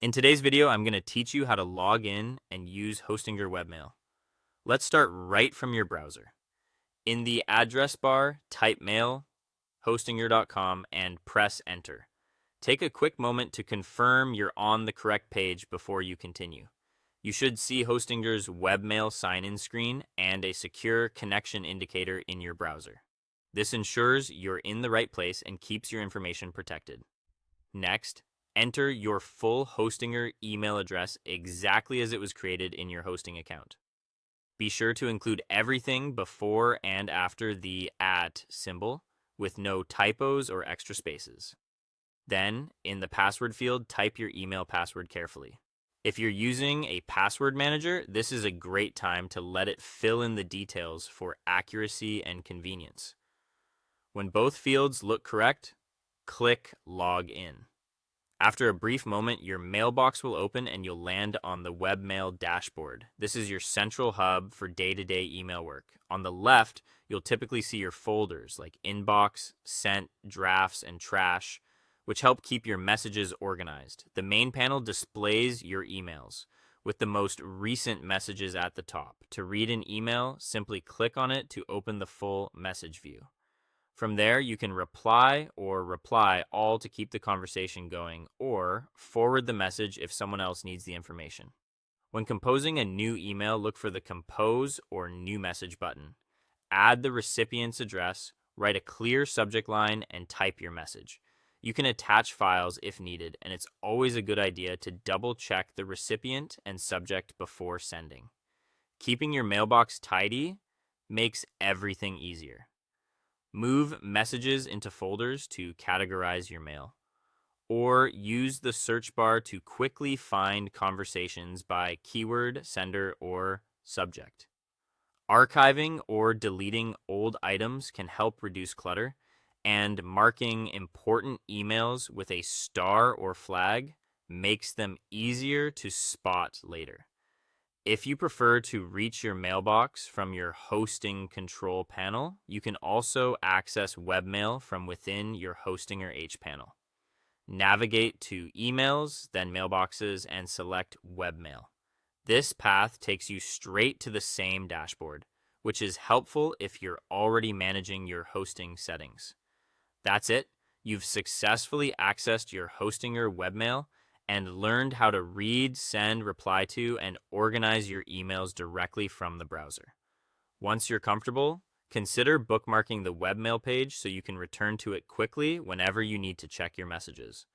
In today's video, I'm going to teach you how to log in and use Hostinger Webmail. Let's start right from your browser. In the address bar, type mail, hostinger.com, and press enter. Take a quick moment to confirm you're on the correct page before you continue. You should see Hostinger's webmail sign-in screen and a secure connection indicator in your browser. This ensures you're in the right place and keeps your information protected. Next, enter your full Hostinger email address exactly as it was created in your hosting account. Be sure to include everything before and after the @ symbol with no typos or extra spaces. Then, in the password field, type your email password carefully. If you're using a password manager, this is a great time to let it fill in the details for accuracy and convenience. When both fields look correct, click Log In. After a brief moment, your mailbox will open and you'll land on the webmail dashboard. This is your central hub for day-to-day email work. On the left, you'll typically see your folders like inbox, sent, drafts, and trash, which help keep your messages organized. The main panel displays your emails with the most recent messages at the top. To read an email, simply click on it to open the full message view. From there, you can reply or reply all to keep the conversation going, or forward the message if someone else needs the information. When composing a new email, look for the Compose or New Message button. Add the recipient's address, write a clear subject line, and type your message. You can attach files if needed, and it's always a good idea to double check the recipient and subject before sending. Keeping your mailbox tidy makes everything easier. Move messages into folders to categorize your mail, or use the search bar to quickly find conversations by keyword, sender, or subject. Archiving or deleting old items can help reduce clutter, and marking important emails with a star or flag makes them easier to spot later. If you prefer to reach your mailbox from your hosting control panel, you can also access webmail from within your Hostinger H panel. Navigate to Emails, then Mailboxes, and select Webmail. This path takes you straight to the same dashboard, which is helpful if you're already managing your hosting settings. That's it. You've successfully accessed your Hostinger Webmail and learned how to read, send, reply to, and organize your emails directly from the browser. Once you're comfortable, consider bookmarking the webmail page so you can return to it quickly whenever you need to check your messages.